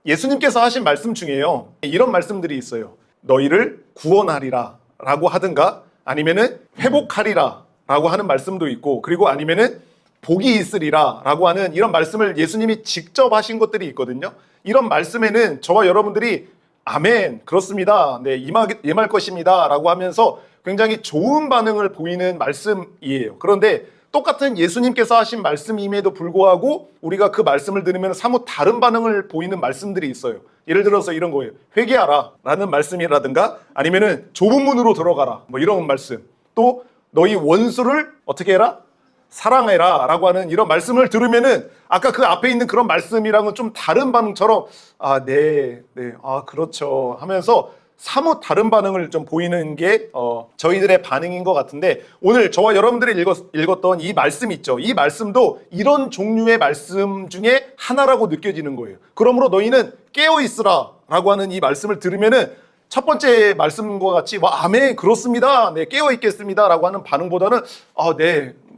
예수님께서 하신 말씀 중에요, 이런 말씀들이 있어요. 너희를 구원하리라 라고 하든가, 아니면은 회복하리라 라고 하는 말씀도 있고, 그리고 아니면은 복이 있으리라 라고 하는 이런 말씀을 예수님이 직접 하신 것들이 있거든요. 이런 말씀에는 저와 여러분들이 아멘, 그렇습니다, 네, 임할 것입니다 라고 하면서 굉장히 좋은 반응을 보이는 말씀이에요. 그런데 똑같은 예수님께서 하신 말씀임에도 불구하고 우리가 그 말씀을 들으면 사뭇 다른 반응을 보이는 말씀들이 있어요. 예를 들어서 이런 거예요. 회개하라 라는 말씀이라든가, 아니면은 좁은 문으로 들어가라, 뭐 이런 말씀. 또 너희 원수를 어떻게 해라? 사랑해라 라고 하는 이런 말씀을 들으면은 아까 그 앞에 있는 그런 말씀이랑은 좀 다른 반응처럼 네, 그렇죠 하면서 사뭇 다른 반응을 좀 보이는 게 저희들의 반응인 것 같은데, 오늘 저와 여러분들이 읽었던 이 말씀 있죠. 이 말씀도 이런 종류의 말씀 중에 하나라고 느껴지는 거예요. 그러므로 너희는 깨어있으라 라고 하는 이 말씀을 들으면은 첫 번째 말씀과 같이 아멘, 그렇습니다, 네, 깨어있겠습니다 라고 하는 반응보다는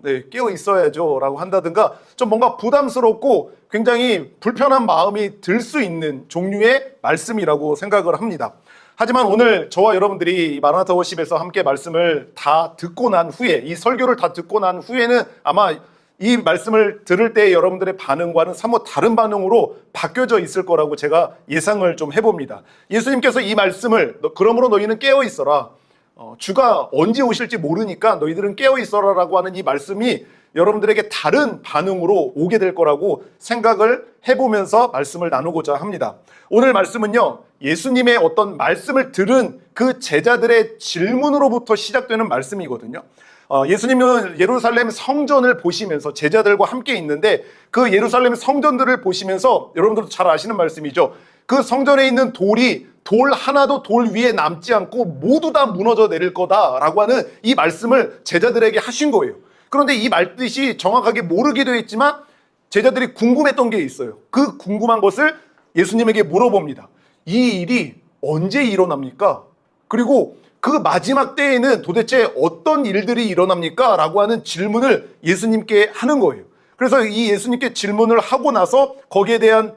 네, 깨어 있어야죠 라고 한다든가, 좀 뭔가 부담스럽고 굉장히 불편한 마음이 들 수 있는 종류의 말씀이라고 생각을 합니다. 하지만 오늘 저와 여러분들이 마라나타 워십에서 함께 말씀을 다 듣고 난 후에, 이 설교를 다 듣고 난 후에는 아마 이 말씀을 들을 때 여러분들의 반응과는 사뭇 다른 반응으로 바뀌어져 있을 거라고 제가 예상을 좀 해봅니다. 예수님께서 이 말씀을 그러므로 너희는 깨어 있어라, 주가 언제 오실지 모르니까 너희들은 깨어 있어라 라고 하는 이 말씀이 여러분들에게 다른 반응으로 오게 될 거라고 생각을 해보면서 말씀을 나누고자 합니다. 오늘 말씀은요, 예수님의 어떤 말씀을 들은 그 제자들의 질문으로부터 시작되는 말씀이거든요. 예수님은 예루살렘 성전을 보시면서 제자들과 함께 있는데, 그 예루살렘 성전들을 보시면서 여러분들도 잘 아시는 말씀이죠. 그 성전에 있는 돌 하나도 돌 위에 남지 않고 모두 다 무너져 내릴 거다라고 하는 이 말씀을 제자들에게 하신 거예요. 그런데 이 말뜻이 정확하게 모르게 되어 있지만 제자들이 궁금했던 게 있어요. 그 궁금한 것을 예수님에게 물어봅니다. 이 일이 언제 일어납니까? 그리고 그 마지막 때에는 도대체 어떤 일들이 일어납니까? 라고 하는 질문을 예수님께 하는 거예요. 그래서 이 예수님께 질문을 하고 나서 거기에 대한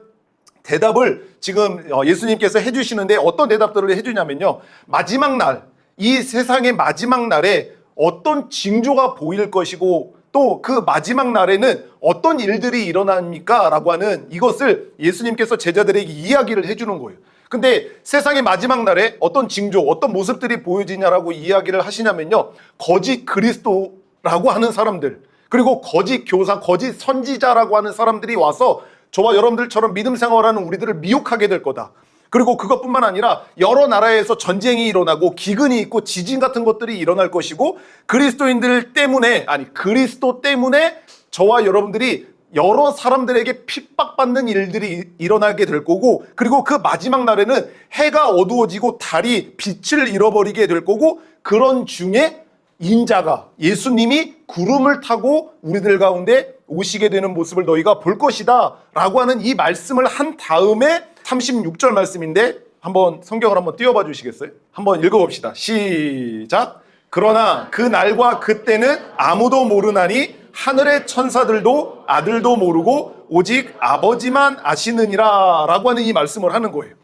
대답을 지금 예수님께서 해주시는데, 어떤 대답들을 해주냐면요, 마지막 날, 이 세상의 마지막 날에 어떤 징조가 보일 것이고 또 그 마지막 날에는 어떤 일들이 일어납니까? 라고 하는 이것을 예수님께서 제자들에게 이야기를 해주는 거예요. 근데 세상의 마지막 날에 어떤 징조, 어떤 모습들이 보여지냐라고 이야기를 하시냐면요, 거짓 그리스도라고 하는 사람들, 그리고 거짓 교사, 거짓 선지자라고 하는 사람들이 와서 저와 여러분들처럼 믿음 생활하는 우리들을 미혹하게 될 거다. 그리고 그것뿐만 아니라 여러 나라에서 전쟁이 일어나고 기근이 있고 지진 같은 것들이 일어날 것이고, 그리스도 때문에 저와 여러분들이 여러 사람들에게 핍박받는 일들이 일어나게 될 거고, 그리고 그 마지막 날에는 해가 어두워지고 달이 빛을 잃어버리게 될 거고, 그런 중에 인자가, 예수님이 구름을 타고 우리들 가운데 오시게 되는 모습을 너희가 볼 것이다 라고 하는 이 말씀을 한 다음에 36절 말씀인데, 한번 성경을 한번 띄워봐 주시겠어요? 한번 읽어봅시다. 시작. 그러나 그 날과 그때는 아무도 모르나니 하늘의 천사들도 아들도 모르고 오직 아버지만 아시느니라 라고 하는 이 말씀을 하는 거예요.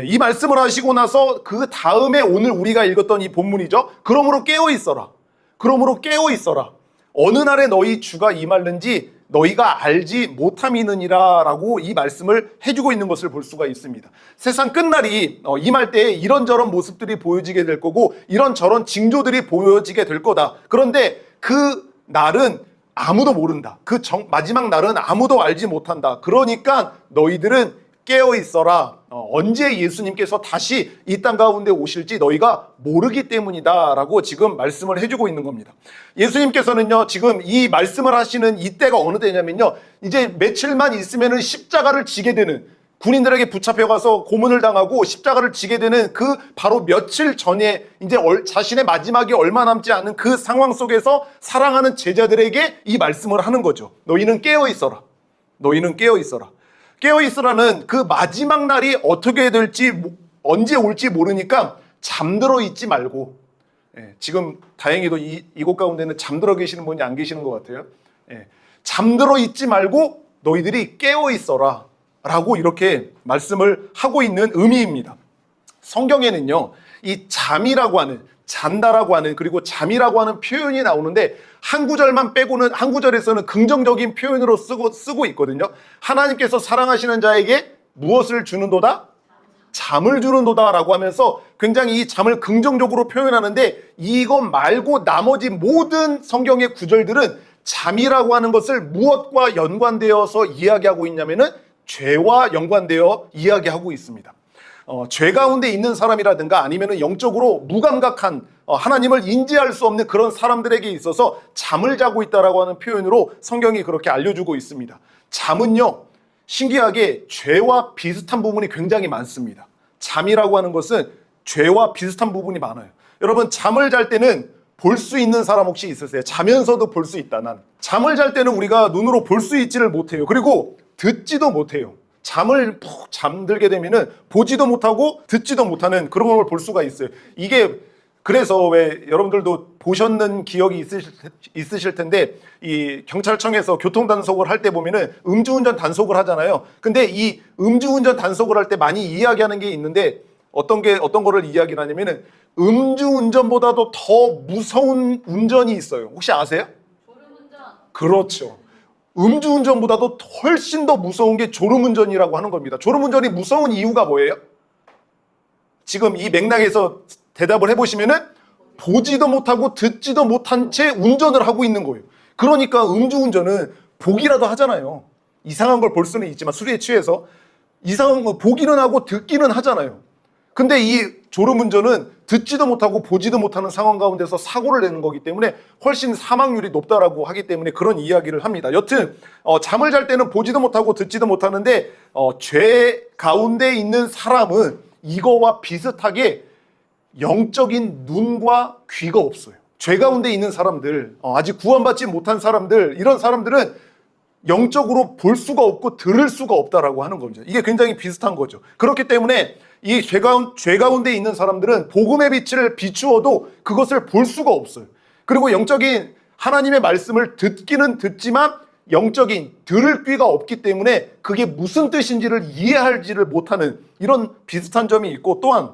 이 말씀을 하시고 나서 그 다음에 오늘 우리가 읽었던 이 본문이죠. 그러므로 깨어 있어라. 그러므로 깨어 있어라. 어느 날에 너희 주가 임하는지 너희가 알지 못함이느니라 라고 이 말씀을 해주고 있는 것을 볼 수가 있습니다. 세상 끝날이 임할 때 이런저런 모습들이 보여지게 될 거고, 이런저런 징조들이 보여지게 될 거다. 그런데 그 날은 아무도 모른다. 마지막 날은 아무도 알지 못한다. 그러니까 너희들은 깨어 있어라. 언제 예수님께서 다시 이 땅 가운데 오실지 너희가 모르기 때문이다 라고 지금 말씀을 해주고 있는 겁니다. 예수님께서는요, 지금 이 말씀을 하시는 이때가 어느 때냐면요, 이제 며칠만 있으면은 십자가를 지게 되는, 군인들에게 붙잡혀가서 고문을 당하고 십자가를 지게 되는 그 바로 며칠 전에 이제 자신의 마지막이 얼마 남지 않은 그 상황 속에서 사랑하는 제자들에게 이 말씀을 하는 거죠. 너희는 깨어 있어라. 너희는 깨어 있어라. 깨어있으라는 그 마지막 날이 어떻게 될지, 언제 올지 모르니까 잠들어 있지 말고, 지금 다행히도 이곳 가운데는 잠들어 계시는 분이 안 계시는 것 같아요. 잠들어 있지 말고 너희들이 깨어있어라. 라고 이렇게 말씀을 하고 있는 의미입니다. 성경에는요, 이 잠이라고 하는, 잔다라고 하는, 그리고 잠이라고 하는 표현이 나오는데 한 구절만 빼고는, 한 구절에서는 긍정적인 표현으로 쓰고 있거든요. 하나님께서 사랑하시는 자에게 무엇을 주는도다? 잠을 주는도다 라고 하면서 굉장히 이 잠을 긍정적으로 표현하는데, 이것 말고 나머지 모든 성경의 구절들은 잠이라고 하는 것을 무엇과 연관되어서 이야기하고 있냐면은 죄와 연관되어 이야기하고 있습니다. 죄 가운데 있는 사람이라든가 아니면 영적으로 무감각한, 하나님을 인지할 수 없는 그런 사람들에게 있어서 잠을 자고 있다라고 하는 표현으로 성경이 그렇게 알려주고 있습니다. 잠은요, 신기하게 죄와 비슷한 부분이 굉장히 많습니다. 잠이라고 하는 것은 죄와 비슷한 부분이 많아요. 여러분, 잠을 잘 때는 볼 수 있는 사람 혹시 있으세요? 자면서도 볼 수 있다. 난 잠을 잘 때는 우리가 눈으로 볼 수 있지를 못해요. 그리고 듣지도 못해요. 잠을 푹 잠들게 되면은 보지도 못하고 듣지도 못하는 그런 걸 볼 수가 있어요. 이게 그래서 왜 여러분들도 보셨는 기억이 있으실 텐데, 이 경찰청에서 교통단속을 할 때 보면은 음주운전 단속을 하잖아요. 근데 이 음주운전 단속을 할 때 많이 이야기하는 게 있는데, 어떤 거를 이야기를 하냐면은 음주운전보다도 더 무서운 운전이 있어요. 혹시 아세요? 졸음운전. 그렇죠. 음주운전보다도 훨씬 더 무서운 게 졸음운전이라고 하는 겁니다. 졸음운전이 무서운 이유가 뭐예요? 지금 이 맥락에서 대답을 해보시면은 보지도 못하고 듣지도 못한 채 운전을 하고 있는 거예요. 그러니까 음주운전은 보기라도 하잖아요. 이상한 걸 볼 수는 있지만, 술에 취해서 이상한 거 보기는 하고 듣기는 하잖아요. 근데 이 졸음운전은 듣지도 못하고 보지도 못하는 상황 가운데서 사고를 내는 거기 때문에 훨씬 사망률이 높다라고 하기 때문에 그런 이야기를 합니다. 여튼 잠을 잘 때는 보지도 못하고 듣지도 못하는데, 죄 가운데 있는 사람은 이거와 비슷하게 영적인 눈과 귀가 없어요. 죄 가운데 있는 사람들, 아직 구원받지 못한 사람들, 이런 사람들은 영적으로 볼 수가 없고 들을 수가 없다라고 하는 겁니다. 이게 굉장히 비슷한 거죠. 그렇기 때문에 이 죄 가운데 있는 사람들은 복음의 빛을 비추어도 그것을 볼 수가 없어요. 그리고 영적인 하나님의 말씀을 듣기는 듣지만 영적인 들을 귀가 없기 때문에 그게 무슨 뜻인지를 이해하지를 못하는 이런 비슷한 점이 있고, 또한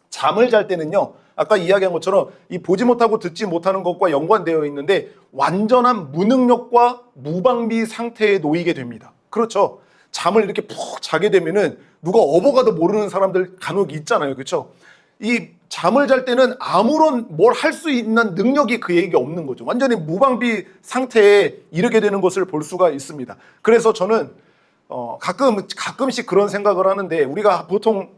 잠을 잘 때는요, 아까 이야기한 것처럼 이 보지 못하고 듣지 못하는 것과 연관되어 있는데 완전한 무능력과 무방비 상태에 놓이게 됩니다. 그렇죠. 잠을 이렇게 푹 자게 되면은 누가 업어가도 모르는 사람들 간혹 있잖아요. 그렇죠. 이 잠을 잘 때는 아무런 뭘 할 수 있는 능력이 그에게 없는 거죠. 완전히 무방비 상태에 이르게 되는 것을 볼 수가 있습니다. 그래서 저는 가끔씩 그런 생각을 하는데, 우리가 보통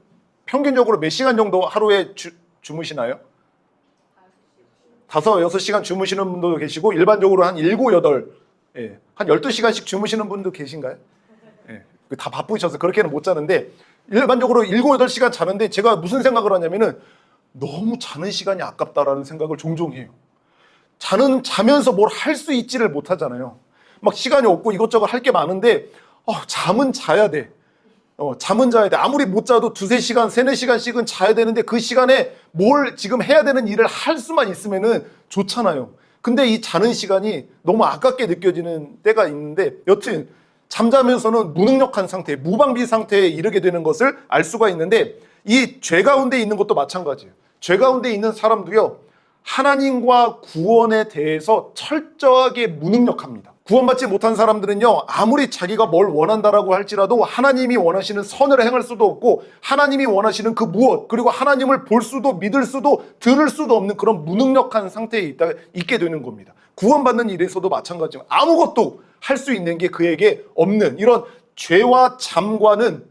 평균적으로 몇 시간 정도 하루에 주무시나요? 5, 6시간 주무시는 분도 계시고, 일반적으로 한 7, 8, 한 12시간씩 주무시는 분도 계신가요? 다 바쁘셔서 그렇게는 못 자는데, 일반적으로 7, 8시간 자는데 제가 무슨 생각을 하냐면은 너무 자는 시간이 아깝다라는 생각을 종종 해요. 자면서 뭘 할 수 있지를 못하잖아요. 막 시간이 없고 이것저것 할 게 많은데 잠은 자야 돼. 잠은 자야 돼. 아무리 못 자도 2, 3시간, 3, 4시간씩은 자야 되는데 그 시간에 뭘 지금 해야 되는 일을 할 수만 있으면은 좋잖아요. 근데 이 자는 시간이 너무 아깝게 느껴지는 때가 있는데, 여튼 잠자면서는 무능력한 상태, 무방비 상태에 이르게 되는 것을 알 수가 있는데, 이 죄 가운데 있는 것도 마찬가지예요. 죄 가운데 있는 사람도요, 하나님과 구원에 대해서 철저하게 무능력합니다. 구원받지 못한 사람들은요, 아무리 자기가 뭘 원한다라고 할지라도 하나님이 원하시는 선을 행할 수도 없고, 하나님이 원하시는 그 무엇, 그리고 하나님을 볼 수도 믿을 수도 들을 수도 없는 그런 무능력한 상태에 있게 되는 겁니다. 구원받는 일에서도 마찬가지입니다. 아무것도 할 수 있는 게 그에게 없는, 이런 죄와 잠과는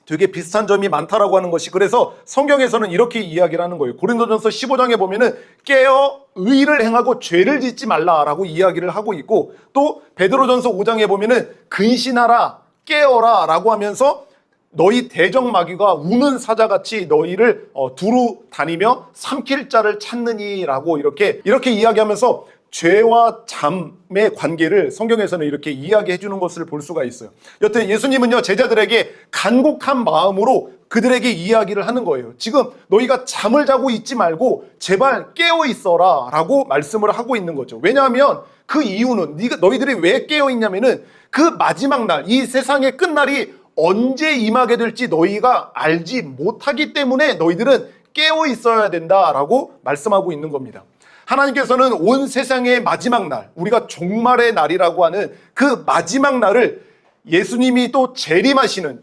되게 비슷한 점이 많다라고 하는 것이, 그래서 성경에서는 이렇게 이야기를 하는 거예요. 고린도전서 15장에 보면은 깨어 의를 행하고 죄를 짓지 말라라고 이야기를 하고 있고, 또 베드로전서 5장에 보면은 근신하라, 깨어라 라고 하면서 너희 대적마귀가 우는 사자같이 너희를 두루 다니며 삼킬 자를 찾느니라고 이렇게 이야기하면서 죄와 잠의 관계를 성경에서는 이렇게 이야기해 주는 것을 볼 수가 있어요. 여튼 예수님은요, 제자들에게 간곡한 마음으로 그들에게 이야기를 하는 거예요. 지금 너희가 잠을 자고 있지 말고 제발 깨어 있어라 라고 말씀을 하고 있는 거죠. 왜냐하면 그 이유는, 너희들이 왜 깨어 있냐면은 그 마지막 날, 이 세상의 끝날이 언제 임하게 될지 너희가 알지 못하기 때문에 너희들은 깨어 있어야 된다라고 말씀하고 있는 겁니다. 하나님께서는 온 세상의 마지막 날, 우리가 종말의 날이라고 하는 그 마지막 날을 예수님이 또 재림하시는,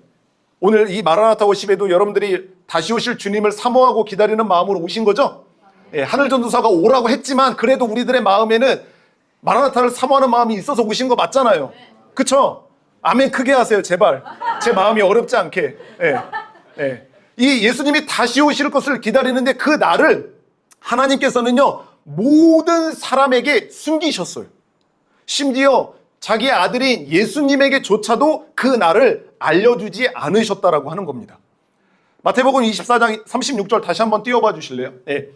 오늘 이 마라나타 워십에도 여러분들이 다시 오실 주님을 사모하고 기다리는 마음으로 오신 거죠? 예, 하늘전도사가 오라고 했지만 그래도 우리들의 마음에는 마라나타를 사모하는 마음이 있어서 오신 거 맞잖아요. 그쵸? 아멘 크게 하세요, 제발. 제 마음이 어렵지 않게. 예, 예. 이 예수님이 다시 오실 것을 기다리는데 그 날을 하나님께서는요, 모든 사람에게 숨기셨어요. 심지어 자기 아들인 예수님에게조차도 그 날을 알려주지 않으셨다라고 하는 겁니다. 마태복음 24장 36절 다시 한번 띄워봐 주실래요? 네.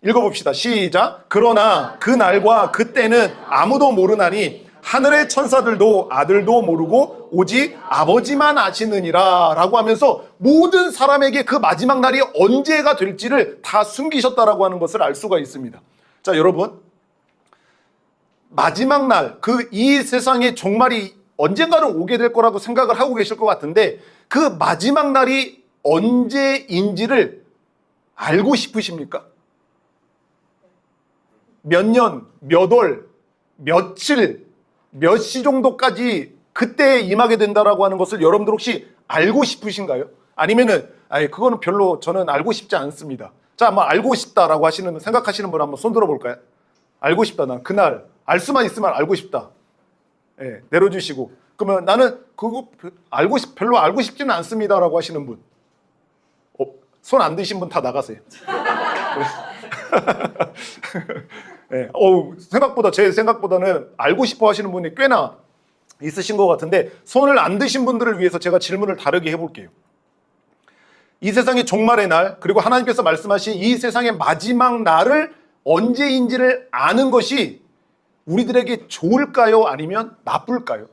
읽어봅시다. 시작. 그러나 그 날과 그 때는 아무도 모르나니 하늘의 천사들도 아들도 모르고 오직 아버지만 아시느니라 라고 하면서 모든 사람에게 그 마지막 날이 언제가 될지를 다 숨기셨다라고 하는 것을 알 수가 있습니다. 자, 여러분, 마지막 날, 이 세상의 종말이 언젠가는 오게 될 거라고 생각을 하고 계실 것 같은데 그 마지막 날이 언제인지를 알고 싶으십니까? 몇 년, 몇 월, 며칠, 몇 시 정도까지 그때에 임하게 된다라고 하는 것을 여러분들 혹시 알고 싶으신가요? 아니면은 그거는 별로 저는 알고 싶지 않습니다. 자, 한번 알고 싶다라고 생각하시는 분 한번 손 들어볼까요? 알고 싶다. 난 그날 알 수만 있으면 알고 싶다. 예, 내려주시고. 그러면 나는 그거 별로 알고 싶지는 않습니다라고 하시는 분. 손 안 드신 분 다 나가세요. 네, 제 생각보다는 알고 싶어 하시는 분이 꽤나 있으신 것 같은데 손을 안 드신 분들을 위해서 제가 질문을 다르게 해볼게요. 이 세상의 종말의 날, 그리고 하나님께서 말씀하신 이 세상의 마지막 날을 언제인지를 아는 것이 우리들에게 좋을까요? 아니면 나쁠까요?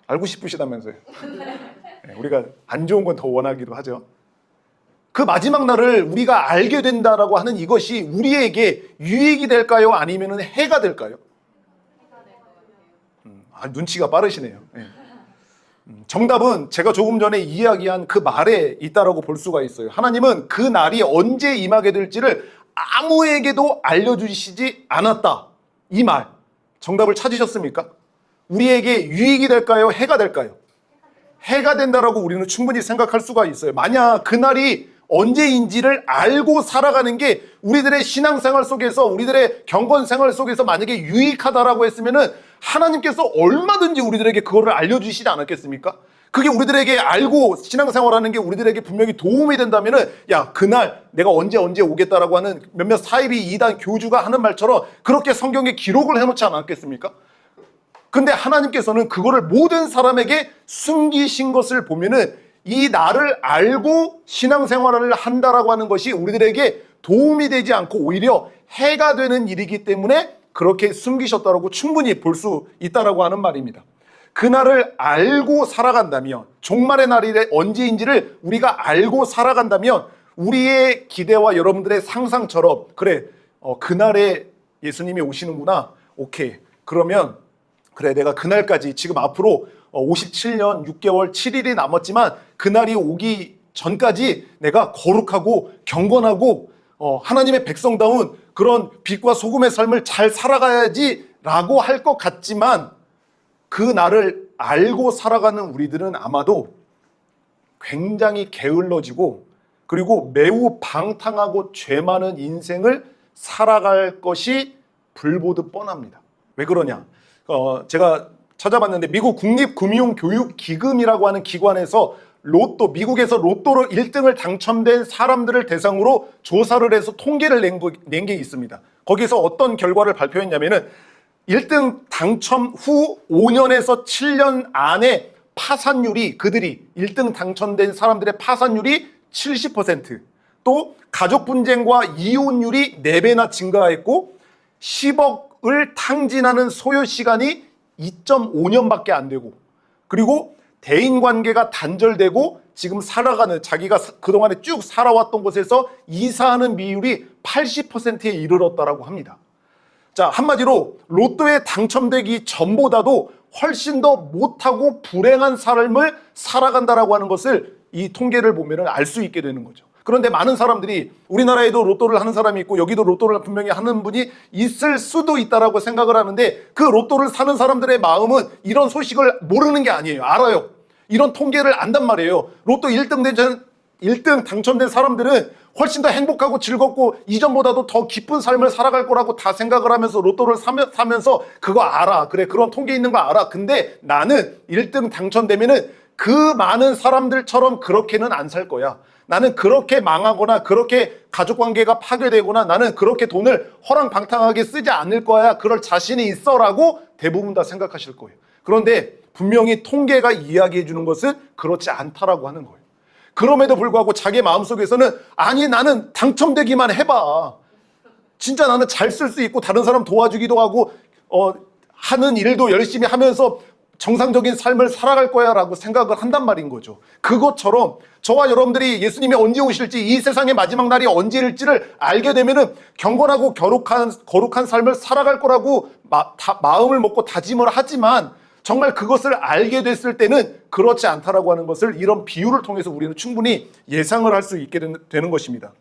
알고 싶으시다면서요. 네, 우리가 안 좋은 건 더 원하기도 하죠. 그 마지막 날을 우리가 알게 된다라고 하는 이것이 우리에게 유익이 될까요? 아니면 해가 될까요? 눈치가 빠르시네요. 네. 정답은 제가 조금 전에 이야기한 그 말에 있다라고 볼 수가 있어요. 하나님은 그 날이 언제 임하게 될지를 아무에게도 알려주시지 않았다. 이 말, 정답을 찾으셨습니까? 우리에게 유익이 될까요? 해가 될까요? 해가 된다라고 우리는 충분히 생각할 수가 있어요. 만약 그날이 언제인지를 알고 살아가는 게 우리들의 신앙생활 속에서, 우리들의 경건생활 속에서 만약에 유익하다라고 했으면은 하나님께서 얼마든지 우리들에게 그거를 알려주시지 않았겠습니까? 그게 우리들에게 알고 신앙생활하는 게 우리들에게 분명히 도움이 된다면은, 야, 그날 내가 언제 오겠다라고 하는 몇몇 사이비 이단 교주가 하는 말처럼 그렇게 성경에 기록을 해놓지 않았겠습니까? 근데 하나님께서는 그거를 모든 사람에게 숨기신 것을 보면은 이 날을 알고 신앙생활을 한다라고 하는 것이 우리들에게 도움이 되지 않고 오히려 해가 되는 일이기 때문에 그렇게 숨기셨다라고 충분히 볼 수 있다라고 하는 말입니다. 그날을 알고 살아간다면, 종말의 날이 언제인지를 우리가 알고 살아간다면 우리의 기대와 여러분들의 상상처럼, 그래, 그날에 예수님이 오시는구나. 오케이. 그러면 그래, 내가 그날까지, 지금 앞으로 57년 6개월 7일이 남았지만 그날이 오기 전까지 내가 거룩하고 경건하고 하나님의 백성다운 그런 빛과 소금의 삶을 잘 살아가야지 라고 할 것 같지만, 그 날을 알고 살아가는 우리들은 아마도 굉장히 게을러지고 그리고 매우 방탕하고 죄 많은 인생을 살아갈 것이 불보듯 뻔합니다. 왜 그러냐? 제가 찾아봤는데 미국 국립금융교육기금이라고 하는 기관에서 미국에서 로또로 1등을 당첨된 사람들을 대상으로 조사를 해서 통계를 낸 게 있습니다. 거기서 어떤 결과를 발표했냐면은 1등 당첨 후 5년에서 7년 안에 파산율이, 그들이 1등 당첨된 사람들의 파산율이 70%, 또 가족 분쟁과 이혼율이 4배나 증가했고 10억을 탕진하는 소요 시간이 2.5년밖에 안 되고, 그리고 대인관계가 단절되고 지금 살아가는, 자기가 그동안에 쭉 살아왔던 곳에서 이사하는 비율이 80%에 이르렀다라고 합니다. 자, 한마디로 로또에 당첨되기 전보다도 훨씬 더 못하고 불행한 삶을 살아간다라고 하는 것을 이 통계를 보면 알 수 있게 되는 거죠. 그런데 많은 사람들이 우리나라에도 로또를 하는 사람이 있고 여기도 로또를 분명히 하는 분이 있을 수도 있다라고 생각을 하는데 그 로또를 사는 사람들의 마음은 이런 소식을 모르는 게 아니에요. 알아요. 이런 통계를 안단 말이에요. 로또 1등 당첨된 사람들은 훨씬 더 행복하고 즐겁고 이전보다도 더 기쁜 삶을 살아갈 거라고 다 생각을 하면서 로또를 사면서 그거 알아. 그래, 그런 통계 있는 거 알아. 근데 나는 1등 당첨되면은 그 많은 사람들처럼 그렇게는 안 살 거야. 나는 그렇게 망하거나 그렇게 가족관계가 파괴되거나 나는 그렇게 돈을 허랑방탕하게 쓰지 않을 거야. 그럴 자신이 있어라고 대부분 다 생각하실 거예요. 그런데 분명히 통계가 이야기해 주는 것은 그렇지 않다라고 하는 거예요. 그럼에도 불구하고 자기 마음속에서는 아니 나는 당첨되기만 해봐. 진짜 나는 잘 쓸 수 있고 다른 사람 도와주기도 하고 하는 일도 열심히 하면서 정상적인 삶을 살아갈 거야 라고 생각을 한단 말인 거죠. 그것처럼 저와 여러분들이 예수님이 언제 오실지 이 세상의 마지막 날이 언제일지를 알게 되면은 경건하고 거룩한 삶을 살아갈 거라고 마음을 먹고 다짐을 하지만 정말 그것을 알게 됐을 때는 그렇지 않다라고 하는 것을 이런 비유를 통해서 우리는 충분히 예상을 할 수 있게 되는 것입니다.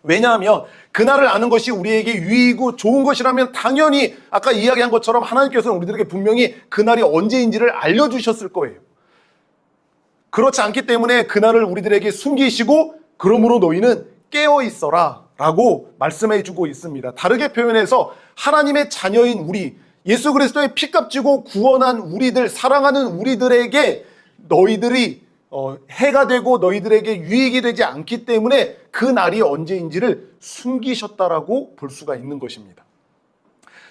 왜냐하면 그날을 아는 것이 우리에게 유익이고 좋은 것이라면 당연히 아까 이야기한 것처럼 하나님께서는 우리들에게 분명히 그날이 언제인지를 알려주셨을 거예요. 그렇지 않기 때문에 그날을 우리들에게 숨기시고 그러므로 너희는 깨어있어라 라고 말씀해 주고 있습니다. 다르게 표현해서 하나님의 자녀인 우리, 예수 그리스도의 피값 지고 구원한 우리들, 사랑하는 우리들에게 너희들이 해가 되고 너희들에게 유익이 되지 않기 때문에 그 날이 언제인지를 숨기셨다라고 볼 수가 있는 것입니다.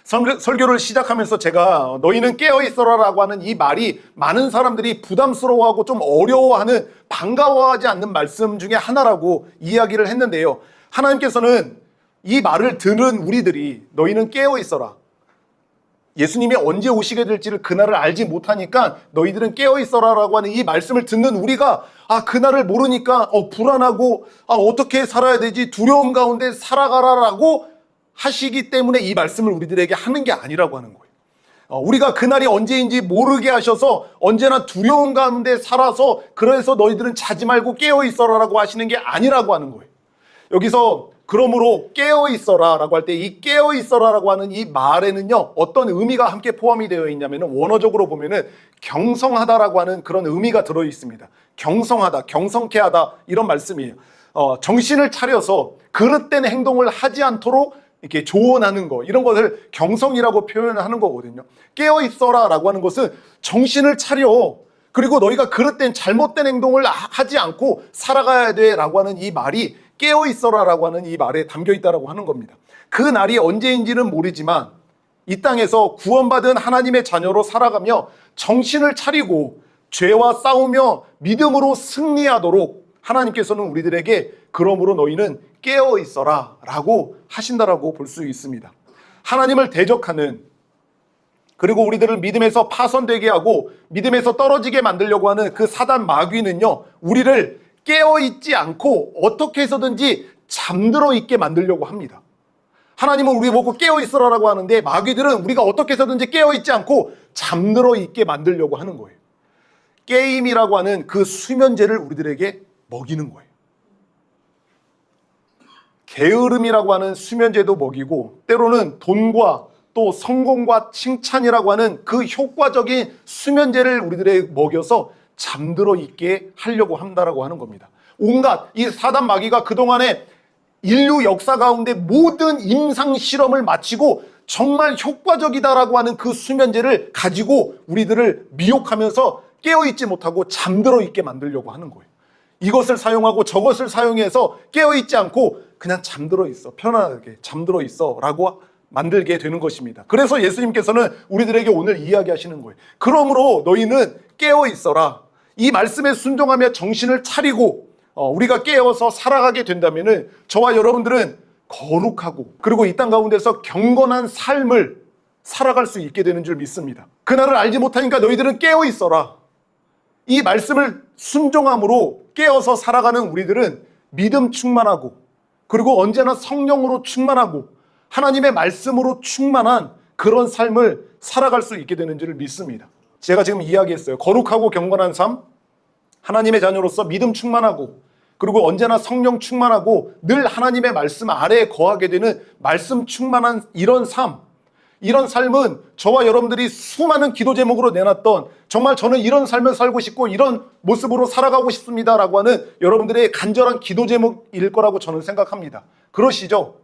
설교를 시작하면서 제가 너희는 깨어있어라라고 하는 이 말이 많은 사람들이 부담스러워하고 좀 어려워하는, 반가워하지 않는 말씀 중에 하나라고 이야기를 했는데요. 하나님께서는 이 말을 들은 우리들이 너희는 깨어있어라, 예수님이 언제 오시게 될지를 그날을 알지 못하니까 너희들은 깨어있어라라고 하는 이 말씀을 듣는 우리가 그날을 모르니까 불안하고 어떻게 살아야 되지, 두려움 가운데 살아가라라고 하시기 때문에 이 말씀을 우리들에게 하는 게 아니라고 하는 거예요. 우리가 그날이 언제인지 모르게 하셔서 언제나 두려움 가운데 살아서 그래서 너희들은 자지 말고 깨어있어라라고 하시는 게 아니라고 하는 거예요. 여기서 그러므로 깨어있어라 라고 할 때 이 깨어있어라 라고 하는 이 말에는요 어떤 의미가 함께 포함이 되어 있냐면 원어적으로 보면은 경성하다라고 하는 그런 의미가 들어 있습니다. 경성하다, 경성케 하다 이런 말씀이에요. 정신을 차려서 그릇된 행동을 하지 않도록 이렇게 조언하는 거, 이런 것을 경성이라고 표현하는 거거든요. 깨어있어라 라고 하는 것은 정신을 차려, 그리고 너희가 그릇된 잘못된 행동을 하지 않고 살아가야 돼 라고 하는 이 말이 깨어있어라 라고 하는 이 말에 담겨있다라고 하는 겁니다. 그 날이 언제인지는 모르지만 이 땅에서 구원받은 하나님의 자녀로 살아가며 정신을 차리고 죄와 싸우며 믿음으로 승리하도록 하나님께서는 우리들에게 그러므로 너희는 깨어있어라 라고 하신다라고 볼 수 있습니다. 하나님을 대적하는, 그리고 우리들을 믿음에서 파손되게 하고 믿음에서 떨어지게 만들려고 하는 그 사단 마귀는요 우리를 깨어있지 않고 어떻게 해서든지 잠들어 있게 만들려고 합니다. 하나님은 우리 보고 깨어있으라고 하는데 마귀들은 우리가 어떻게 해서든지 깨어있지 않고 잠들어 있게 만들려고 하는 거예요. 게임이라고 하는 그 수면제를 우리들에게 먹이는 거예요. 게으름이라고 하는 수면제도 먹이고 때로는 돈과 또 성공과 칭찬이라고 하는 그 효과적인 수면제를 우리들에게 먹여서 잠들어 있게 하려고 한다라고 하는 겁니다. 온갖 이 사단 마귀가 그동안에 인류 역사 가운데 모든 임상 실험을 마치고 정말 효과적이다라고 하는 그 수면제를 가지고 우리들을 미혹하면서 깨어있지 못하고 잠들어 있게 만들려고 하는 거예요. 이것을 사용하고 저것을 사용해서 깨어있지 않고 그냥 잠들어 있어, 편안하게 잠들어 있어 라고 만들게 되는 것입니다. 그래서 예수님께서는 우리들에게 오늘 이야기하시는 거예요. 그러므로 너희는 깨어 있어라. 이 말씀에 순종하며 정신을 차리고 우리가 깨어서 살아가게 된다면 저와 여러분들은 거룩하고 그리고 이 땅 가운데서 경건한 삶을 살아갈 수 있게 되는 줄 믿습니다. 그날을 알지 못하니까 너희들은 깨어 있어라. 이 말씀을 순종함으로 깨어서 살아가는 우리들은 믿음 충만하고 그리고 언제나 성령으로 충만하고 하나님의 말씀으로 충만한 그런 삶을 살아갈 수 있게 되는 줄을 믿습니다. 제가 지금 이야기했어요. 거룩하고 경건한 삶, 하나님의 자녀로서 믿음 충만하고, 그리고 언제나 성령 충만하고 늘 하나님의 말씀 아래에 거하게 되는 말씀 충만한 이런 삶, 이런 삶은 저와 여러분들이 수많은 기도 제목으로 내놨던, 정말 저는 이런 삶을 살고 싶고 이런 모습으로 살아가고 싶습니다라고 하는 여러분들의 간절한 기도 제목일 거라고 저는 생각합니다. 그러시죠?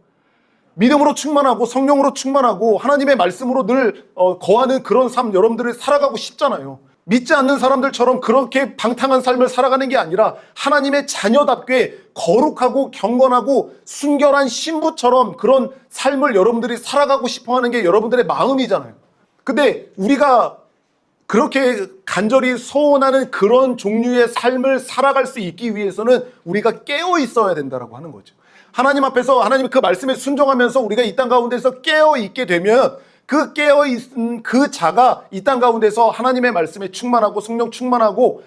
믿음으로 충만하고 성령으로 충만하고 하나님의 말씀으로 늘 거하는 그런 삶, 여러분들이 살아가고 싶잖아요. 믿지 않는 사람들처럼 그렇게 방탕한 삶을 살아가는 게 아니라 하나님의 자녀답게 거룩하고 경건하고 순결한 신부처럼 그런 삶을 여러분들이 살아가고 싶어 하는 게 여러분들의 마음이잖아요. 근데 우리가 그렇게 간절히 소원하는 그런 종류의 삶을 살아갈 수 있기 위해서는 우리가 깨어 있어야 된다고 하는 거죠. 하나님 앞에서 하나님 그 말씀에 순종하면서 우리가 이 땅 가운데서 깨어 있게 되면 그 깨어있은 그 자가 이 땅 가운데서 하나님의 말씀에 충만하고 성령 충만하고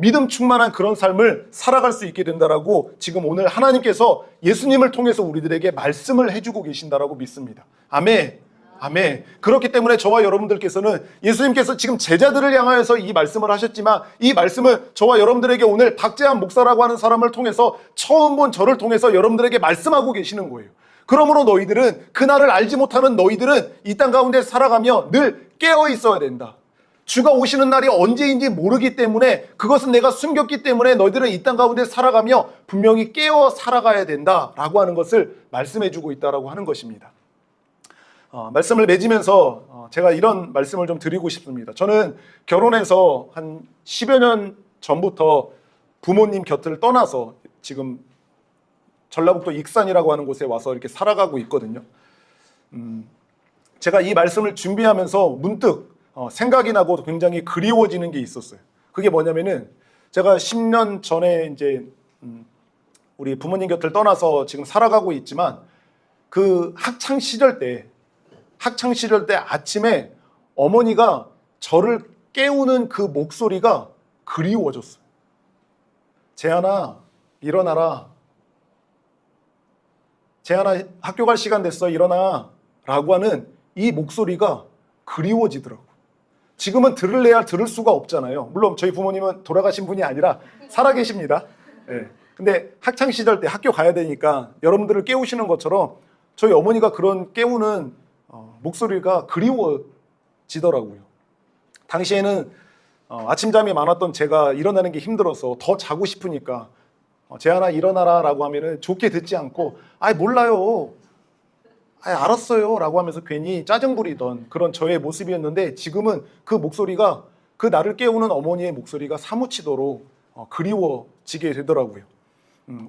믿음 충만한 그런 삶을 살아갈 수 있게 된다라고 지금 오늘 하나님께서 예수님을 통해서 우리들에게 말씀을 해주고 계신다라고 믿습니다. 아멘. 아멘. 그렇기 때문에 저와 여러분들께서는 예수님께서 지금 제자들을 향하여서 이 말씀을 하셨지만 이 말씀을 저와 여러분들에게 오늘 박재한 목사라고 하는 사람을 통해서 처음 본 저를 통해서 여러분들에게 말씀하고 계시는 거예요. 그러므로 너희들은, 그날을 알지 못하는 너희들은 이 땅 가운데 살아가며 늘 깨어 있어야 된다. 주가 오시는 날이 언제인지 모르기 때문에, 그것은 내가 숨겼기 때문에 너희들은 이 땅 가운데 살아가며 분명히 깨어 살아가야 된다라고 하는 것을 말씀해 주고 있다라고 하는 것입니다. 말씀을 맺으면서 제가 이런 말씀을 좀 드리고 싶습니다. 저는 결혼해서 한 10여 년 전부터 부모님 곁을 떠나서 지금 전라북도 익산이라고 하는 곳에 와서 이렇게 살아가고 있거든요. 제가 이 말씀을 준비하면서 문득 생각이 나고 굉장히 그리워지는 게 있었어요. 그게 뭐냐면은 제가 10년 전에 이제 우리 부모님 곁을 떠나서 지금 살아가고 있지만 그 학창 시절 때 아침에 어머니가 저를 깨우는 그 목소리가 그리워졌어요. 재한아, 일어나라. 재한아, 학교 갈 시간 됐어. 일어나. 라고 하는 이 목소리가 그리워지더라고요. 지금은 들을래야 들을 수가 없잖아요. 물론 저희 부모님은 돌아가신 분이 아니라 살아계십니다. 네. 근데 학창시절 때 학교 가야 되니까 여러분들을 깨우시는 것처럼 저희 어머니가 그런 깨우는 목소리가 그리워지더라고요. 당시에는 아침잠이 많았던 제가 일어나는 게 힘들어서 더 자고 싶으니까 재한아 일어나라 라고 하면은 좋게 듣지 않고 몰라요, 알았어요 라고 하면서 괜히 짜증 부리던 그런 저의 모습이었는데, 지금은 그 목소리가, 그 나를 깨우는 어머니의 목소리가 사무치도록 그리워지게 되더라고요.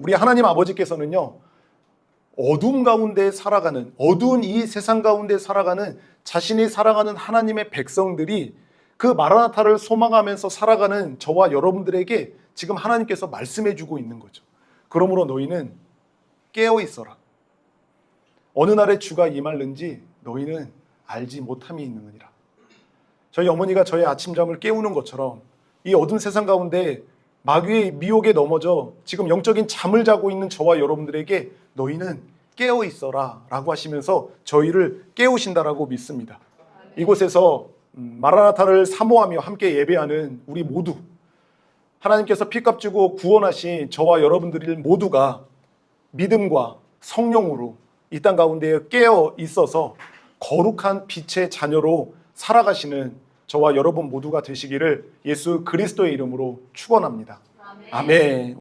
우리 하나님 아버지께서는요, 어둠 가운데 살아가는, 어두운 이 세상 가운데 살아가는 자신이 살아가는 하나님의 백성들이 그 마라나타를 소망하면서 살아가는 저와 여러분들에게 지금 하나님께서 말씀해 주고 있는 거죠. 그러므로 너희는 깨어 있어라. 어느 날에 주가 임할는지 너희는 알지 못함이 있느니라. 저희 어머니가 저의 아침잠을 깨우는 것처럼 이 어두운 세상 가운데 마귀의 미혹에 넘어져 지금 영적인 잠을 자고 있는 저와 여러분들에게 너희는 깨어 있어라 라고 하시면서 저희를 깨우신다라고 믿습니다. 이곳에서 마라나타를 사모하며 함께 예배하는 우리 모두, 하나님께서 피값 주고 구원하신 저와 여러분들 모두가 믿음과 성령으로 이 땅 가운데 깨어 있어서 거룩한 빛의 자녀로 살아가시는 저와 여러분 모두가 되시기를 예수 그리스도의 이름으로 축원합니다. 아멘.